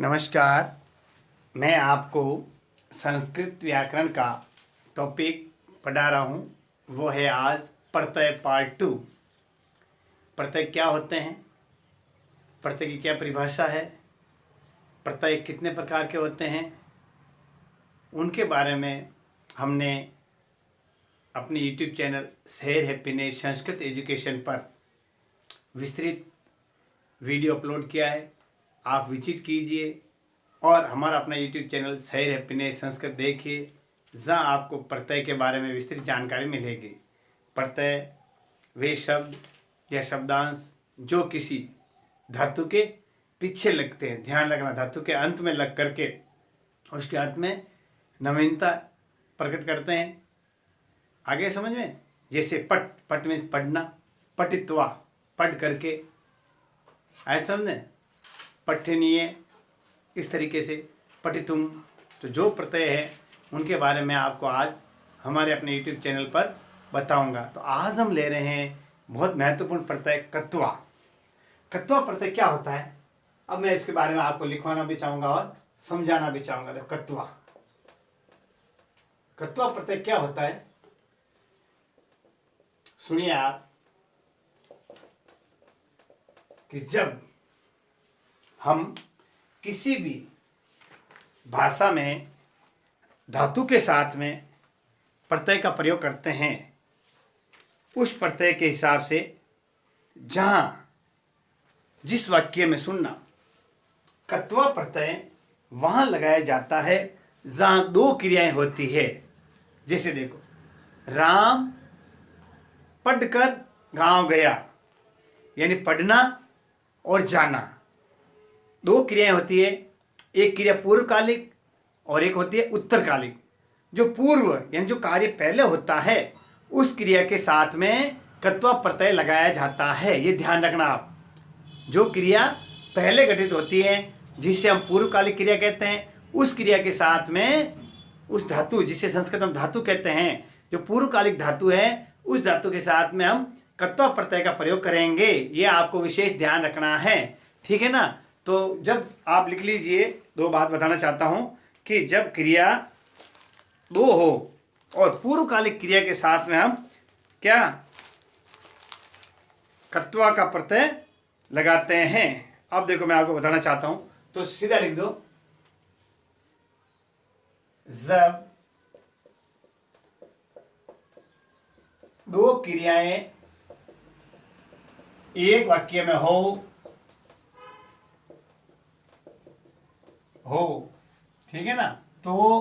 नमस्कार। मैं आपको संस्कृत व्याकरण का टॉपिक पढ़ा रहा हूँ। वो है आज प्रत्यय पार्ट 2। प्रत्यय क्या होते हैं, प्रत्यय की क्या परिभाषा है, प्रत्यय कितने प्रकार के होते हैं, उनके बारे में हमने अपने YouTube चैनल शेर हैप्पीनेस संस्कृत एजुकेशन पर विस्तृत वीडियो अपलोड किया है। आप विजिट कीजिए और हमारा अपना YouTube चैनल शेर हैप्पीनेस संस्कृत देखिए, जहाँ आपको प्रत्यय के बारे में विस्तृत जानकारी मिलेगी। प्रत्यय वे शब्द या शब्दांश जो किसी धातु के पीछे लगते हैं, ध्यान रखना, धातु के अंत में लग करके उसके अर्थ में नवीनता प्रकट करते हैं। आगे समझ में, जैसे पट, पट में पढ़ना, पठित्वा पढ़ करके, ऐसा समझें। पठनीय, इस तरीके से पठितुम। तो जो प्रत्यय है उनके बारे में आपको आज हमारे अपने YouTube चैनल पर बताऊंगा। तो आज हम ले रहे हैं बहुत महत्वपूर्ण प्रत्यय कत्वा। कत्वा प्रत्यय क्या होता है, अब मैं इसके बारे में आपको लिखवाना भी चाहूंगा और समझाना भी चाहूंगा। तो कत्वा, कत्वा प्रत्यय क्या होता है, सुनिए आप। कि जब हम किसी भी भाषा में धातु के साथ में प्रत्यय का प्रयोग करते हैं, उस प्रत्यय के हिसाब से जहां जिस वाक्य में सुनना कत्वा प्रत्यय वहां लगाया जाता है जहां दो क्रियाएं होती है। जैसे देखो, राम पढ़कर गांव गया, यानी पढ़ना और जाना, दो क्रियाएं होती है। एक क्रिया पूर्वकालिक और एक होती है उत्तरकालिक। जो पूर्व यानी जो कार्य पहले होता है उस क्रिया के साथ में कत्वा प्रत्यय लगाया जाता है। ये ध्यान रखना आप। जो क्रिया पहले घटित होती है जिसे हम पूर्वकालिक क्रिया कहते हैं, उस क्रिया के साथ में उस धातु, जिसे संस्कृत में धातु कहते हैं, जो पूर्वकालिक धातु है, उस धातु के साथ में हम कत्वा प्रत्यय का प्रयोग करेंगे। ये आपको विशेष ध्यान रखना है, ठीक है ना। तो जब आप लिख लीजिए, दो बात बताना चाहता हूं कि जब क्रिया दो हो और पूर्वकालिक क्रिया के साथ में हम क्या कत्वा का प्रत्यय लगाते हैं। अब देखो, मैं आपको बताना चाहता हूं, तो सीधा लिख दो। जब दो क्रियाएं एक वाक्य में हो, ठीक है ना, तो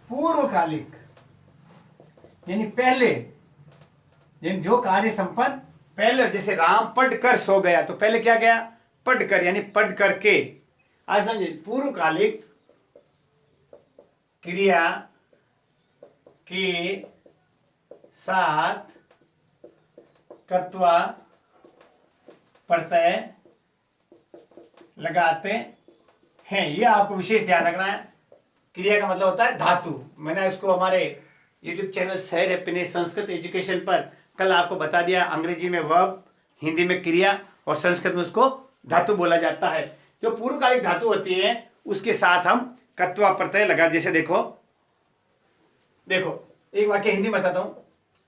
पूर्वकालिक यानी पहले, यानी जो कार्य संपन्न पहले, जैसे राम पढ़कर सो गया, तो पहले क्या गया, पढ़कर, यानी पढ़ करके। आज समझिए, पूर्वकालिक क्रिया के साथ कत्वा प्रत्यय लगाते हैं। ये आपको विशेष ध्यान रखना है। क्रिया का मतलब होता है धातु। मैंने इसको हमारे YouTube चैनल शेर हैप्पीनेस संस्कृत एजुकेशन पर कल आपको बता दिया। अंग्रेजी में वर्ब, हिंदी में क्रिया और संस्कृत में उसको धातु बोला जाता है। जो पूर्वकालिक धातु होती है उसके साथ हम कत्वा प्रत्यय लगा। जैसे देखो, एक वाक्य हिंदी में बताता हूं।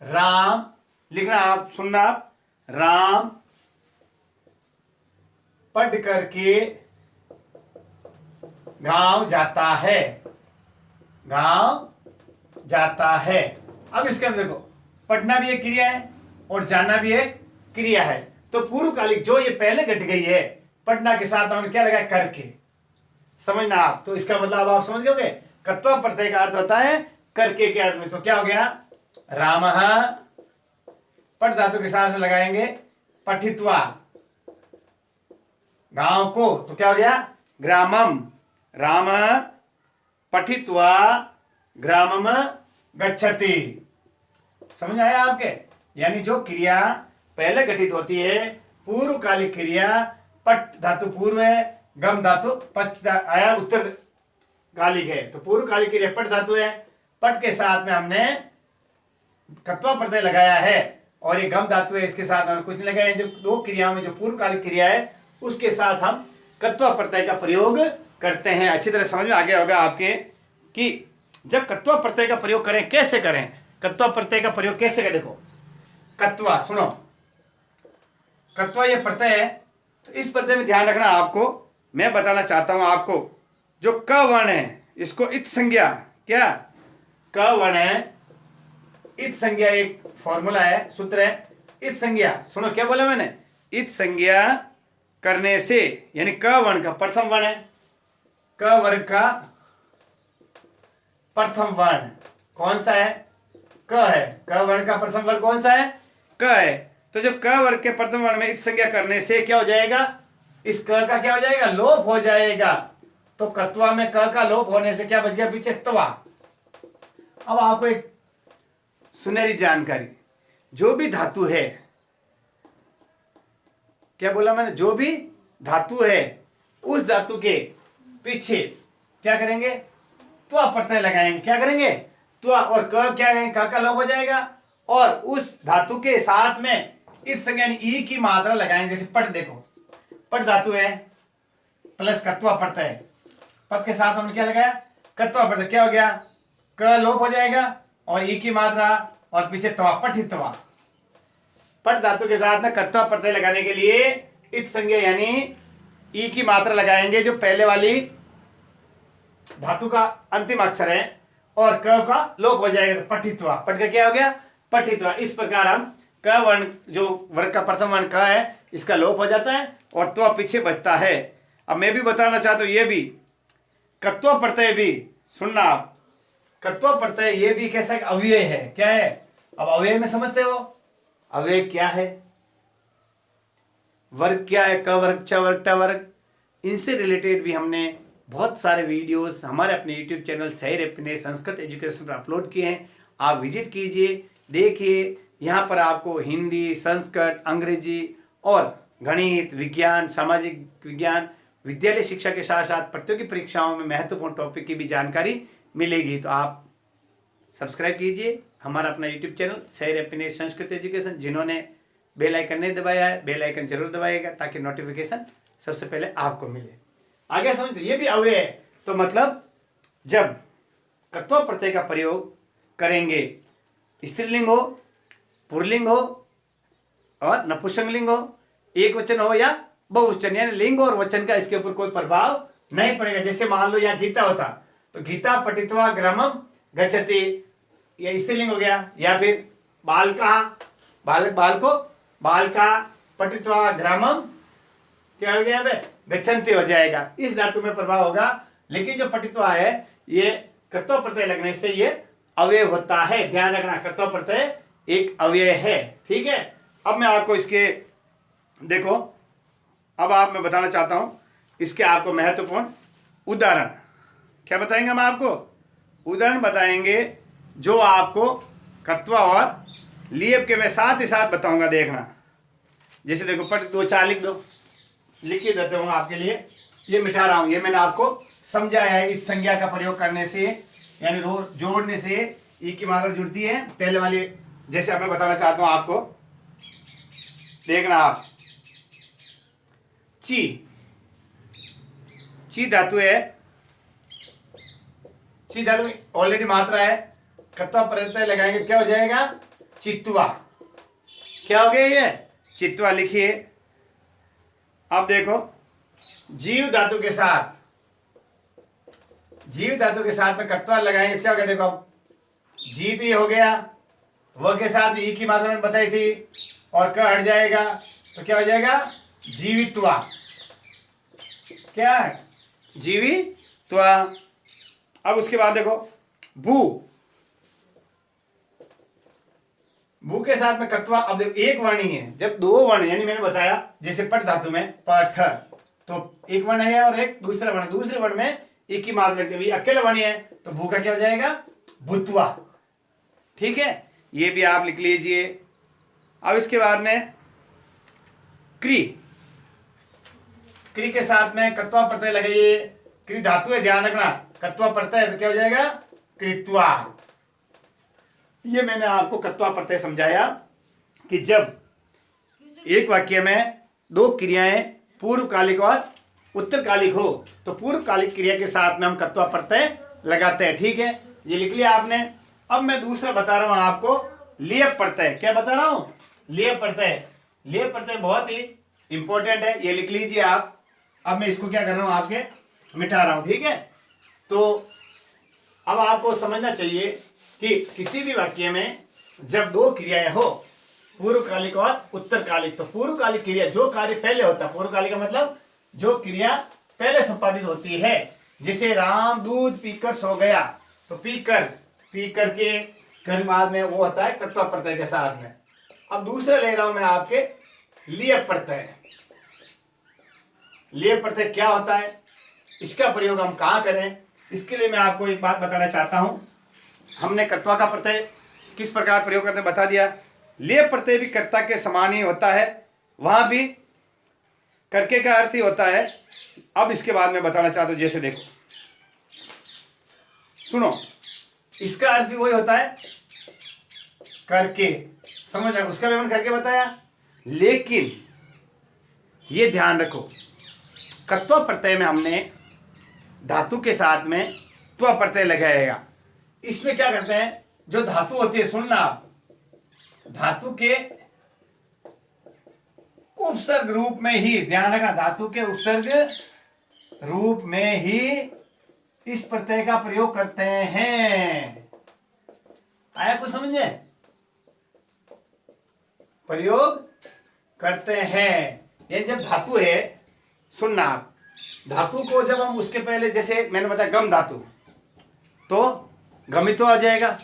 राम, लिखना आप, सुनना आप। राम पढ़ करके गांव जाता है, गांव जाता है। अब इसके अंदर देखो, पढ़ना भी एक क्रिया है और जाना भी एक क्रिया है। तो पूर्वकालिक जो ये पहले घट गई है, पढ़ना के साथ हमने क्या लगाया, करके। समझना आप। तो इसका मतलब आप समझ गए, कत्वा प्रत्यय का अर्थ होता है करके के अर्थ में। तो क्या हो गया, रामः पठ धातु के साथ में लगाएंगे पठित्वा, गांव को, तो क्या हो गया, ग्रामम। राम पठित्वा ग्रामम गच्छति। समझ आया आपके। यानी जो क्रिया पहले घटित होती है, पूर्वकालिक क्रिया, पट धातु पूर्व है, गम धातु पच आया उत्तरकालिक है। तो पूर्वकालिक क्रिया पट धातु है, पट के साथ में हमने कत्वा प्रत्यय लगाया है और ये गम धातु है, इसके साथ हमने कुछ नहीं लगाया। जो दो क्रियाओं में जो पूर्वकालिक क्रिया है उसके साथ हम कत्वा प्रत्यय का प्रयोग करते हैं। अच्छी तरह समझ में आ गया होगा आपके कि जब कत्वा प्रत्यय का प्रयोग करें कैसे करें, कत्वा प्रत्यय का प्रयोग कैसे करें। देखो कत्वा, सुनो, कत्वा ये प्रत्यय है, तो इस प्रत्यय में ध्यान रखना आपको। मैं बताना चाहता हूं आपको, जो क वर्ण है इसको इत संज्ञा, क्या क वर्ण है, इत संज्ञा एक फॉर्मूला है, सूत्र है, इत संज्ञा। सुनो क्या बोला मैंने, इत संज्ञा करने से, यानी क वर्ण का प्रथम वर्ण है, क वर्ग का प्रथम वर्ण कौन सा है, क है। क वर्ण का प्रथम वर्ण कौन सा है, क है। तो जब क वर्ग के प्रथम वर्ण में इत संज्ञा करने से क्या हो जाएगा, इस क का क्या हो जाएगा, लोप हो जाएगा। तो कत्वा में क का लोप होने से क्या बच गया पीछे, त्वा। अब आपको एक सुनहरी जानकारी, जो भी धातु है, क्या बोला मैंने, जो भी धातु है उस धातु के पीछे क्या करेंगे, त्वा प्रत्यय लगाएंगे। क्या करेंगे, त्वा, और क क्या करेंगे, क का लोप हो जाएगा, और उस धातु के साथ में इस संज्ञा ई की मात्रा लगाएंगे। जैसे पट, देखो पट धातु है प्लस कत्वा प्रत्यय, पद के साथ हमने क्या लगाया, कत्वा प्रत्यय, क्या हो गया, क लोप हो जाएगा और ई की मात्रा और पीछे त्वा, पठित्वा। पट धातु के साथ में कर्ता प्रत्यय लगाने के लिए इत संज्ञा यानी ई की मात्रा लगाएंगे, जो पहले वाली धातु का अंतिम अक्षर है, और क का लोप हो जाएगा, तो पठित्वा। पट का क्या हो गया, पठित्वा। इस प्रकार हम क वर्ण, जो वर्ग का प्रथम वर्ण क है, इसका लोप हो जाता है और त्वा पीछे बचता है। अब मैं भी बताना चाहता हूं, ये भी कत्वा प्रत्यय भी सुनना आप, कत्वा प्रत्यय ये भी कैसा अव्यय है, क्या है। अब अव्यय में समझते हो, अव्यय क्या है, वर्ग क्या है, क वर्ग, च वर्ग, ट वर्ग, इनसे रिलेटेड भी हमने बहुत सारे वीडियोस हमारे अपने यूट्यूब चैनल सही अपने संस्कृत एजुकेशन पर अपलोड किए हैं। आप विजिट कीजिए, देखिए। यहाँ पर आपको हिंदी, संस्कृत, अंग्रेजी और गणित, विज्ञान, सामाजिक विज्ञान, विद्यालय शिक्षा के साथ साथ प्रतियोगी परीक्षाओं में महत्वपूर्ण टॉपिक की भी जानकारी मिलेगी। तो आप सब्सक्राइब कीजिए हमारा अपना यूट्यूब चैनल सही अपने संस्कृत एजुकेशन। जिन्होंने बेल आइकन नहीं दबाया है, बेल आइकन जरूर दबाइएगा ताकि नोटिफिकेशन सबसे पहले आपको मिले। आगे समझते, ये भी अव्यय है। तो मतलब जब कत्वा प्रत्यय का प्रयोग करेंगे, स्त्रीलिंग हो, पुल्लिंग हो और नपुंसकलिंग हो, एक वचन हो या बहुवचन, यानी लिंग और वचन का इसके ऊपर कोई प्रभाव नहीं पड़ेगा। जैसे मान लो यहाँ गीता होता तो गीता पठित्वा ग्रामम गच्छति, या स्त्रीलिंग हो गया, या फिर बालका, बालक, बालको, बालका पठित्वा ग्रामम क्या हो गया, गच्छन्ति हो जाएगा। इस धातु में प्रभाव होगा। लेकिन जो पठित्वा है ये कत्वा प्रत्यय लगने से ये अव्यय होता है, ध्यान रखना, कत्वा प्रत्यय एक अव्यय है, ठीक है। अब मैं आपको इसके, देखो अब आप मैं बताना चाहता हूं इसके आपको महत्वपूर्ण उदाहरण। क्या बताएंगे हम आपको, उदाहरण बताएंगे जो आपको कत्वा और लियब के मैं साथ ही साथ बताऊंगा, देखना। जैसे देखो पट, दो चार लिख दो, लिख के देता हूँ आपके लिए। ये मिटा रहा हूँ, ये मैंने आपको समझाया है। इस संज्ञा का प्रयोग करने से यानी जोड़ने से ई की मात्रा जुड़ती है। पहले वाली जैसे अब मैं बताना चाहता हूँ आपको, देखना आप, ची, ची धातु है, ची धातु ऑलरेडी मात्रा है, कत्वा प्रत्यय लगाएंगे क्या हो जाएगा, चित्वा। क्या हो गया ये, चित्वा। लिखिए अब देखो, जीव धातु के साथ, जीव धातु के साथ में कत्वा लगाएंगे क्या हो गया, देखो अब जी तो ये हो गया, व के साथ ई की मात्रा मैंने बताई थी और क हट जाएगा तो क्या हो जाएगा, जीवित्वा। क्या है, जीवित्वा। अब उसके बाद देखो भू, भू के साथ में कत्वा। अब देखो एक वर्ण ही है, जब दो वर्ण यानी मैंने बताया जैसे पट धातु में पठ, तो एक वर्ण है और एक दूसरा वर्ण, दूसरे वर्ण में एक ही मात्रा लगती है, अकेला वर्ण है तो भू का क्या हो जाएगा, भूतवा। ठीक है, ये भी आप लिख लीजिए। अब इसके बाद में क्री, क्री के साथ में कत्वा प्रत्यय लगाइए। क्री धातु है, ध्यान रखना, कत्वा प्रत्यय तो क्या हो जाएगा, कृत्वा। ये मैंने आपको कत्वा प्रत्यय समझाया कि जब एक वाक्य में दो क्रियाएं पूर्वकालिक और उत्तरकालिक हो तो पूर्वकालिक क्रिया के साथ में हम कत्वा प्रत्यय लगाते हैं। ठीक है, ये लिख लिया आपने। अब मैं दूसरा बता रहा हूं आपको, लियप प्रत्यय। क्या बता रहा हूं? लियप प्रत्यय। लियप प्रत्यय बहुत ही इंपॉर्टेंट है, ये लिख लीजिए आप। अब मैं इसको क्या कर रहा हूं, आपके मिटा रहा हूं। ठीक है, तो अब आपको समझना चाहिए कि किसी भी वाक्य में जब दो क्रियाएं हो, पूर्वकालिक और उत्तरकालिक, तो पूर्वकालिक क्रिया जो कार्य पहले होता है, पूर्वकालिक का मतलब जो क्रिया पहले संपादित होती है, जैसे राम दूध पीकर सो गया, तो पीकर के बाद में वो होता है कत्वा प्रत्यय के साथ में। अब दूसरा ले रहा हूं मैं आपके लियप प्रत्यय। लियप प्रत्यय क्या होता है, इसका प्रयोग हम कहां करें, इसके लिए मैं आपको एक बात बताना चाहता हूं। हमने कत्वा का प्रत्यय किस प्रकार प्रयोग करते बता दिया। लियप प्रत्यय भी कर्ता के समान ही होता है, वहां भी करके का अर्थ ही होता है। अब इसके बाद में बताना चाहता हूं, जैसे देखो सुनो, इसका अर्थ भी वही होता है करके, समझ आए, उसका भी मैंने करके बताया। लेकिन ये ध्यान रखो, कत्वा प्रत्यय में हमने धातु के साथ में त्वा प्रत्यय लगाएगा। इसमें क्या करते हैं, जो धातु होती है, सुनना आप, धातु के उपसर्ग रूप में ही, ध्यान रखना, धातु के उपसर्ग रूप में ही इस प्रत्यय का प्रयोग करते हैं। आया कुछ समझे? प्रयोग करते हैं, ये जब धातु है, सुनना आप, धातु को जब हम उसके पहले, जैसे मैंने बताया गम धातु, तो गमित्व आ जाएगा।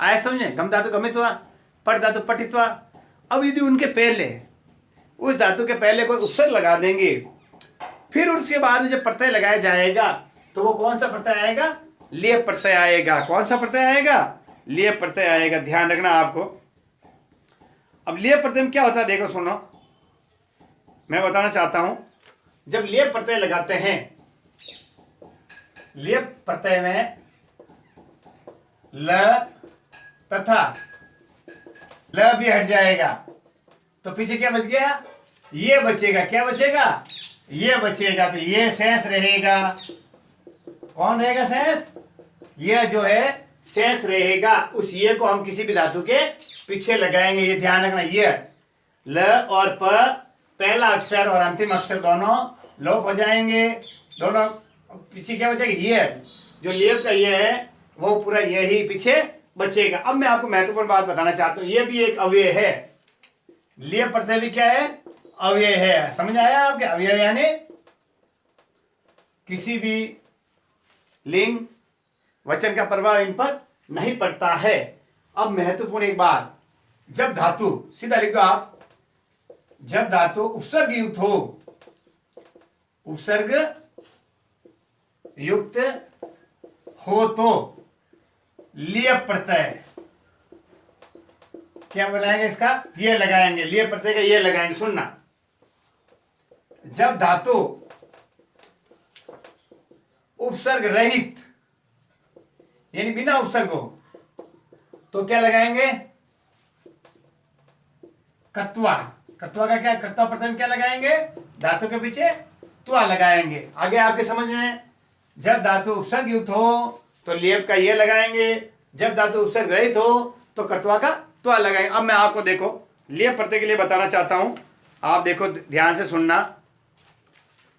आया समझे? गम धातु गमित्व, पट धातु पठित्व। अब यदि उनके पहले, उस धातु के पहले कोई उपसर्ग लगा देंगे, फिर उसके बाद में जब प्रत्यय लगाया जाएगा, तो वो कौन सा प्रत्यय आएगा? लियप प्रत्यय आएगा। कौन सा प्रत्यय आएगा? लियप प्रत्यय आएगा। ध्यान रखना आपको। अब लियप प्रत्यय में क्या होता है, देखो सुनो, मैं बताना चाहता हूं। जब लियप प्रत्यय लगाते हैं, लियप प्रत्यय में ल तथा ल भी हट जाएगा, तो पीछे क्या बच गया? ये बचेगा। क्या बचेगा? ये बचेगा। तो ये शेष रहेगा। कौन रहेगा शेष? ये जो है शेष रहेगा। उस ये को हम किसी भी धातु के पीछे लगाएंगे। ये ध्यान रखना, ये ल और प, पहला अक्षर और अंतिम अक्षर दोनों लोप हो जाएंगे। दोनों पीछे क्या बचेगा? ये जो लियप का ये है, वो पूरा ये ही पीछे बचेगा। अब मैं आपको महत्वपूर्ण बात बताना चाहता हूं, ये भी एक अव्यय है। लियप प्रत्यय भी क्या है? अव्यय है। समझ आया आपके? अव्यय यानी किसी भी लिंग वचन का प्रभाव इन पर नहीं पड़ता है। अब महत्वपूर्ण एक बात, जब धातु, सीधा लिख दो आप, जब धातु उपसर्ग युक्त हो, उपसर्ग युक्त हो तो लियप प्रत्यय क्या बनाएंगे? इसका ये लगाएंगे, लियप प्रत्यय का ये लगाएंगे। सुनना, जब धातु उपसर्ग रहित यानी बिना उपसर्ग हो, तो क्या लगाएंगे? कत्वा। कत्वा का क्या? कत्वा प्रत्यय में क्या लगाएंगे? धातु के पीछे त्वा लगाएंगे। आगे आपके समझ में? जब धातु उपसर्ग युक्त हो तो लियप का ये लगाएंगे, जब धातु उपसर्ग रहित हो तो कत्वा का त्वा लगाएंगे। अब मैं आपको देखो लियप प्रत्यय के लिए बताना चाहता हूं, आप देखो ध्यान से सुनना।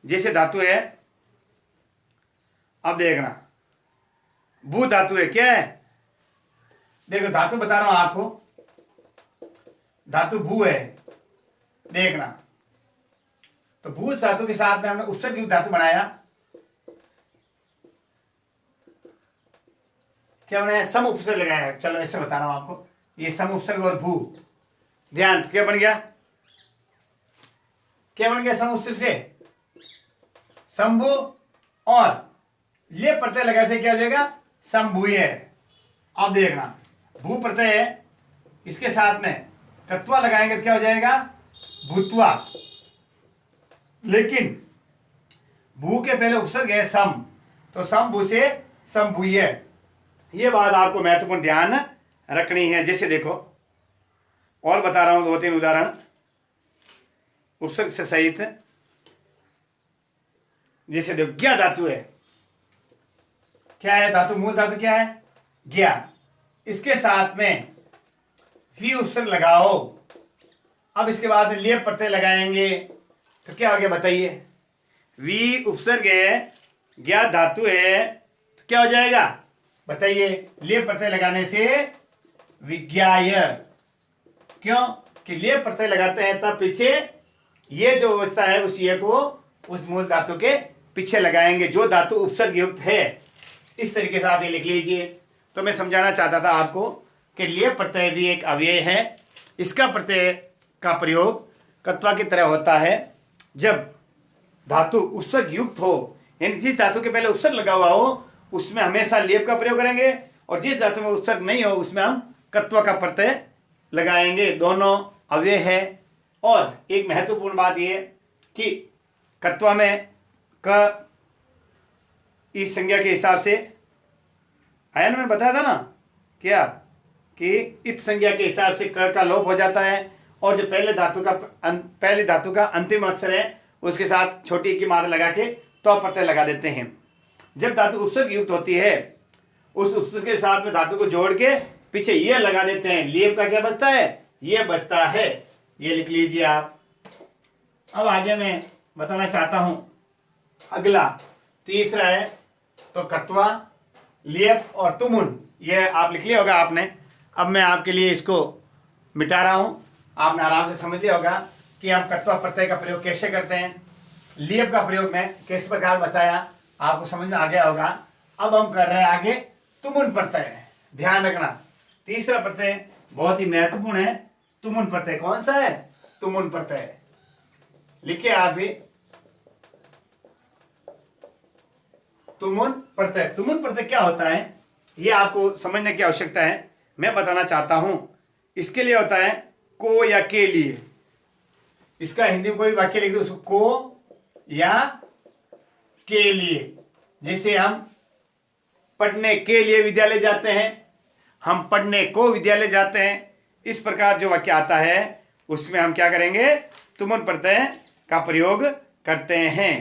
जैसे धातु है, अब देखना, भू धातु है। क्या है? देखो धातु बता रहा हूं आपको, धातु भू है। देखना, तो भू धातु के साथ में हमने उपसर्ग युक्त धातु बनाया। क्या बनाया? सम उपसर्ग लगाया। चलो ऐसे बता रहा हूं आपको, ये सम उपसर्ग और भू। ध्यान, तो क्या बन गया? क्या बन गया? सम उपसर्ग से शंभु, और ये प्रत्यय लगा से क्या हो जाएगा? शंभुय। अब देखना, भू प्रत्यय है, इसके साथ में कत्वा लगाएंगे तो क्या हो जाएगा? भूत्वा। लेकिन भू के पहले उपसर्ग है सम, तो शंभु से शंभुय। ये बात आपको महत्वपूर्ण ध्यान रखनी है। जैसे देखो, और बता रहा हूं 2-3 उदाहरण उपसर्ग से सहित। जैसे देखो ज्ञा धातु है, क्या है धातु, मूल धातु क्या है, ज्ञा। इसके साथ में वी उपसर्ग लगाओ। अब इसके बाद लेप प्रत्यय लगाएंगे तो क्या हो गया बताइए, वी उपसर्ग है, ज्ञा धातु है, तो क्या हो जाएगा बताइए, लेप प्रत्यय लगाने से विज्ञाय। क्यों कि लेप प्रत्यय लगाते हैं तब पीछे ये जो बचता है उस ये को उस मूल धातु के पीछे लगाएंगे जो धातु उपसर्ग युक्त है। इस तरीके से आप ये लिख लीजिए। तो मैं समझाना चाहता था आपको कि लेप प्रत्यय भी एक अव्यय है। इसका प्रत्यय का प्रयोग कत्वा की तरह होता है जब धातु उपसर्ग युक्त हो, यानी जिस धातु के पहले उपसर्ग लगा हुआ हो उसमें हमेशा लेप का प्रयोग करेंगे, और जिस धातु में उपसर्ग नहीं हो उसमें हम कत्वा का प्रत्यय लगाएंगे। दोनों अव्यय है। और एक महत्वपूर्ण बात यह कि कत्वा में क इस संज्ञा के हिसाब से आया ना, मैंने बताया था ना क्या कि इत संज्ञा के हिसाब से क का लोप हो जाता है, और जो पहली धातु का अंतिम अक्षर है उसके साथ छोटी की मात्रा लगा के तो प्रत्यय लगा देते हैं। जब धातु उपसर्ग युक्त होती है उस उपसर्ग के साथ में धातु को जोड़ के पीछे ये लगा देते हैं। लेप का क्या बचता है, ये बचता है। ये लिख लीजिए आप। अब आगे मैं बताना चाहता हूं अगला तीसरा है तो कत्वा, लेप और तुमुन। ये आप लिख लिया होगा आपने। अब मैं आपके लिए इसको मिटा रहा हूं, आपने आराम से समझ लिया होगा कि हम कत्वा प्रत्यय का प्रयोग कैसे करते हैं। लेप का प्रयोग मैं किस प्रकार बताया आपको समझ में आ गया होगा। अब हम कर रहे हैं आगे तुमुन प्रत्यय। ध्यान रखना तीसरा प्रत्यय बहुत ही महत्वपूर्ण है। तुमुन प्रत्यय कौन सा है, तुमुन प्रत्यय लिखिए आप भी। तुमुन प्रत्यय, तुमुन प्रत्यय क्या होता है ये आपको समझने की आवश्यकता है, मैं बताना चाहता हूं। इसके लिए होता है को या के लिए। इसका हिंदी में कोई वाक्य लिख दो उसको को या के लिए। जैसे हम पढ़ने के लिए विद्यालय जाते हैं, हम पढ़ने को विद्यालय जाते हैं, इस प्रकार जो वाक्य आता है उसमें हम क्या करेंगे, तुमुन प्रत्यय का प्रयोग करते हैं।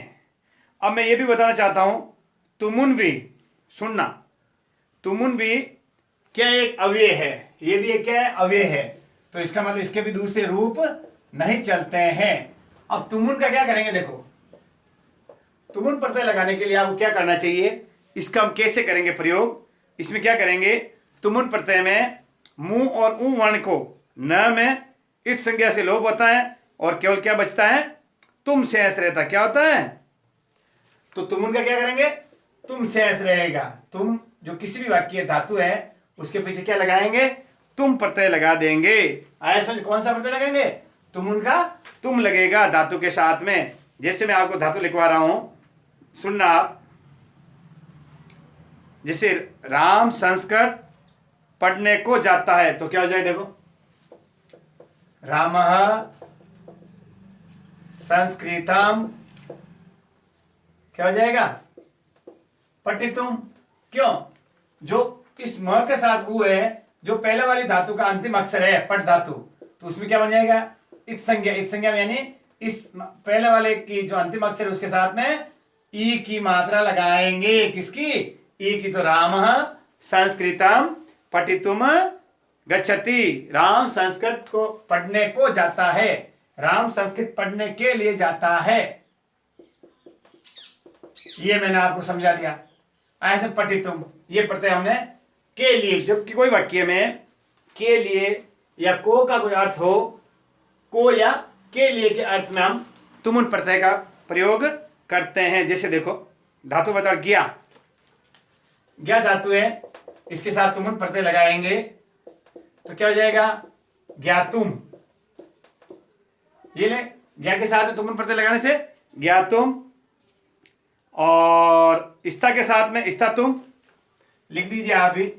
अब मैं ये भी बताना चाहता हूं तुमुन भी, सुनना, तुमुन भी क्या एक अव्यय है, ये भी एक क्या है अव्यय है। तो इसका मतलब इसके भी दूसरे रूप नहीं चलते हैं। अब तुमुन का क्या करेंगे, देखो तुमुन प्रत्यय लगाने के लिए आपको क्या करना चाहिए, इसका हम कैसे करेंगे प्रयोग। इसमें क्या करेंगे, तुमुन प्रत्यय में मुंह और ऊ वर्ण को न में इत संज्ञा से लोप होता है और केवल क्या बचता है, तुम शेष रहता। क्या होता है, तो तुमुन का क्या करेंगे, तुम शेष रहेगा। तुम जो किसी भी वाक्य धातु है उसके पीछे क्या लगाएंगे, तुम प्रत्यय लगा देंगे। आया समझ, कौन सा प्रत्यय लगाएंगे, तुमुन का तुम लगेगा धातु के साथ में। जैसे मैं आपको धातु लिखवा रहा हूं, सुनना आप। जैसे राम संस्कृत पढ़ने को जाता है तो क्या हो जाए, देखो रामः संस्कृतम क्या हो जाएगा, पठितुम। क्यों, जो इस म के साथ ऊ है, जो पहले वाली धातु का अंतिम अक्षर है पट धातु, तो उसमें क्या बन जाएगा, इत संज्ञा। इत संज्ञा में यानी इस पहले वाले की जो अंतिम अक्षर है उसके साथ में ई की मात्रा लगाएंगे। किसकी, ई की। तो रामः संस्कृतम पठितुम गच्छति, राम संस्कृत को पढ़ने को जाता है, राम संस्कृत पढ़ने के लिए जाता है। ये मैंने आपको समझा दिया। ऐसे पठितुम ये प्रत्यय हमने के लिए, जबकि कोई वाक्य में के लिए या को का कोई अर्थ हो, को या के लिए के अर्थ में हम तुमुन प्रत्यय का प्रयोग करते हैं। जैसे देखो धातु बता, ज्ञा, ज्ञा धातु है, इसके साथ तुमुन प्रत्यय लगाएंगे तो क्या हो जाएगा, ज्ञातुम। ये ले, ज्ञा के साथ तुमुन प्रत्यय लगाने से ज्ञातुम, और इस्ता के साथ में इस्ता तुम लिख दीजिए आप भी।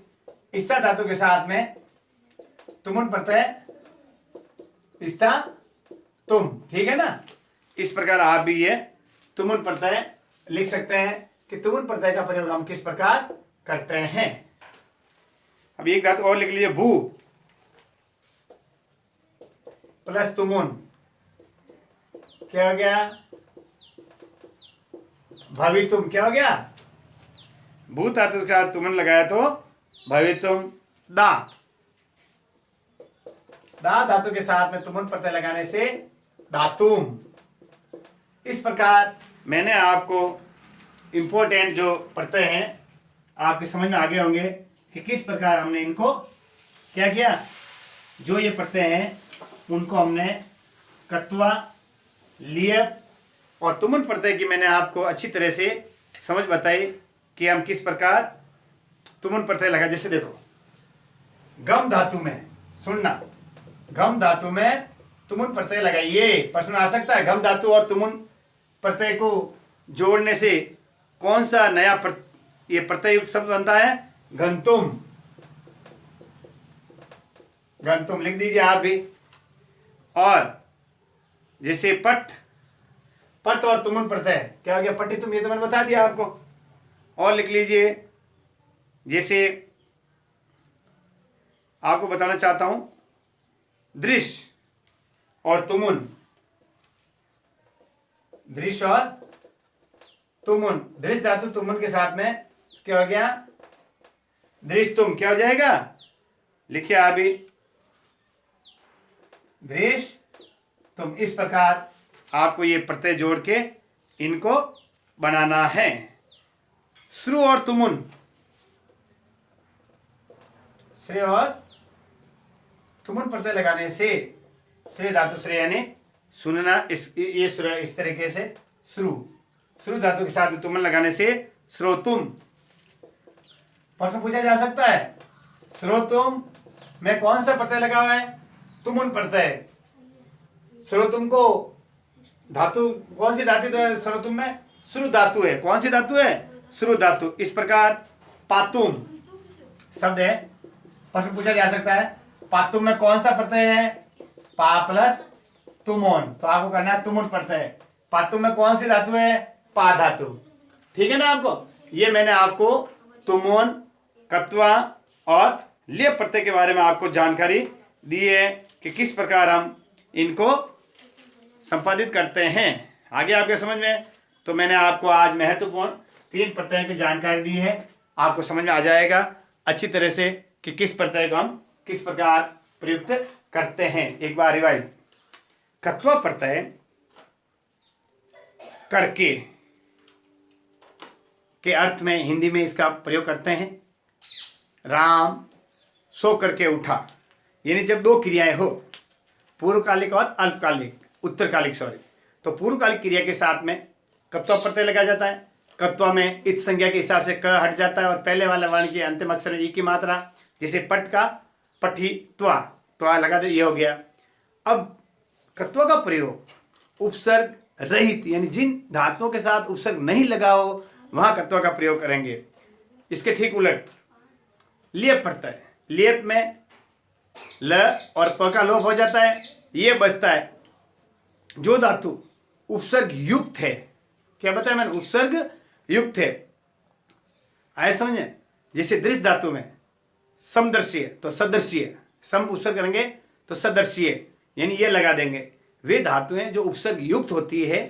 इस्ता धातु के साथ में तुमुन प्रत्यय इस्ता तुम, ठीक है ना। इस प्रकार आप भी ये तुमुन प्रत्यय लिख सकते हैं कि तुमुन प्रत्यय का प्रयोग हम किस प्रकार करते हैं। अब एक धातु और लिख लीजिए, भू प्लस तुमुन क्या हो गया, भवितुम क्या हो गया, भूत धातु के साथ तुमन लगाया तो भवितुम। दा धातु के साथ में तुमन प्रत्यय लगाने से धातुम। इस प्रकार मैंने आपको इंपॉर्टेंट जो प्रत्यय हैं आपके समझ में आ गए होंगे कि किस प्रकार हमने इनको क्या किया। जो ये प्रत्यय हैं उनको हमने कत्वा, लियप और तुमुन प्रत्यय की मैंने आपको अच्छी तरह से समझ बताई कि हम किस प्रकार तुमुन प्रत्यय लगा। जैसे देखो गम धातु में, सुनना, गम धातु में तुमुन प्रत्यय लगाइए। प्रश्न आ सकता है गम धातु और तुमुन प्रत्यय को जोड़ने से कौन सा नया ये प्रत्यय युक्त शब्द बनता है, गंतुम। गंतुम लिख दीजिए आप भी। और जैसे पट, पट और तुमुन प्रत्यय क्या हो गया, पट्टितुम, ये तो मैंने बता दिया आपको। और लिख लीजिए, जैसे आपको बताना चाहता हूं दृश्य और तुमुन, दृश्य और तुमुन, दृश्य धातु तुमुन के साथ में क्या हो गया, दृश्य तुम क्या हो जाएगा, लिखिए आप भी, दृश्य तुम। इस प्रकार आपको ये प्रत्यय जोड़ के इनको बनाना है। श्रु और तुमुन, श्रेय और तुमुन प्रत्यय लगाने से श्रेय धातु, श्रेय यानी सुनना, ये श्रेय इस तरीके से श्रु, श्रु धातु के साथ में तुमुन लगाने से श्रोतुम। प्रश्न पूछा जा सकता है श्रोतुम में कौन सा प्रत्यय लगा हुआ है, तुमुन प्रत्यय। श्रोतुम को धातु कौन सी धातु है, श्रोतुम में श्रु धातु है। कौन सी धातु है, श्रु धातु। इस प्रकार पातुम शब्द है, प्रश्न पूछा जा सकता है पातुम में कौन सा प्रत्यय है, पा प्लस तुमुन, तो आपको करना है तुमुन प्रत्यय। पातुम में कौन सी धातु है, पा धातु। ठीक है ना। आपको ये मैंने आपको तुमुन, कत्वा और लियप प्रत्यय के बारे में आपको जानकारी दी है कि किस प्रकार हम इनको संपादित करते हैं। आगे आपके समझ में, तो मैंने आपको आज महत्वपूर्ण 3 प्रत्ययों की जानकारी दी है। आपको समझ में आ जाएगा अच्छी तरह से कि किस प्रत्यय को हम किस प्रकार प्रयुक्त करते हैं। एक बार रिवाइज, कत्वा प्रत्यय करके के अर्थ में हिंदी में इसका प्रयोग करते हैं। राम सो करके उठा, यानी जब 2 क्रियाएं हो, पूर्वकालिक और अल्पकालिक, उत्तरकालिक सॉरी, तो पूर्वकालिक क्रिया के साथ में कत्वा प्रत्यय लगाया जाता है। कत्वा में इत संज्ञा के हिसाब से क हट जाता है और पहले वाले वर्ण के अंतिम अक्षर में ई की मात्रा, जैसे पट का पठी त्वा, त्वा लगा दे, ये हो गया। अब कत्वा का प्रयोग उपसर्ग रहित, यानी जिन धातुओं के साथ उपसर्ग नहीं लगा हो वहां कत्वा का प्रयोग करेंगे। इसके ठीक उलट लियप प्रत्यय, लियप में ल और प का लोप हो जाता है, ये बचता है जो धातु उपसर्ग युक्त है। क्या बताया मैंने, उपसर्ग युक्त है। आए समझे, जैसे दृश्य धातु में समदर्शीय तो सदृशीय, सम उपसर्ग करेंगे तो सदृशीय, यानी ये लगा देंगे। वे धातुएं जो उपसर्ग युक्त होती है,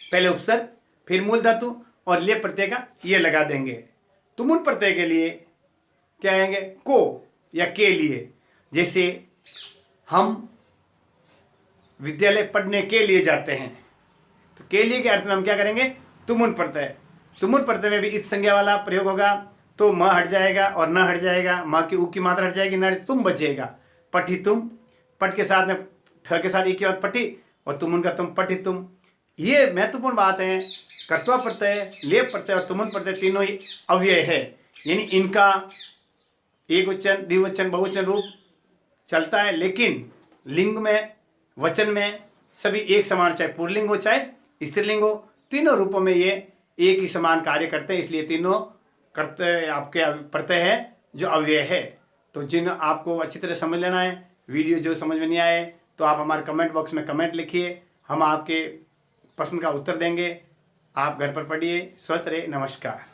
पहले उपसर्ग फिर मूल धातु और लियप प्रत्यय का ये लगा देंगे। तुमुन प्रत्यय के लिए क्या आएंगे, को या के लिए, जैसे हम विद्यालय पढ़ने के लिए जाते हैं, तो के लिए के अर्थ में हम क्या करेंगे, तुमुन प्रत्यय। तुमुन प्रत्यय में भी इत संज्ञा वाला प्रयोग होगा, तो म हट जाएगा और न हट जाएगा, म की उ की मात्रा हट जाएगी, न तुम बचेगा। पठी तुम, पट के साथ में ठ के साथ एक के बाद पठी और तुमुन का तुम, पठी तुम। ये महत्वपूर्ण बात है। कत्वा प्रत्यय, लेप प्रत्यय और तुमुन प्रत्यय तीनों ही अव्यय है, यानी इनका एक वचन, द्विवचन, बहुवचन रूप चलता है, लेकिन लिंग में, वचन में सभी एक समान, चाहे पुल्लिंग हो चाहे स्त्रीलिंग हो, तीनों रूपों में ये एक ही समान कार्य करते हैं। इसलिए तीनों करते आपके प्रत्यय है जो अव्यय है। तो जिन आपको अच्छी तरह समझ लेना है, वीडियो जो समझ में नहीं आए तो आप हमारे कमेंट बॉक्स में कमेंट लिखिए, हम आपके प्रश्न का उत्तर देंगे। आप घर पर पढ़िए, स्वस्थ रहे, नमस्कार।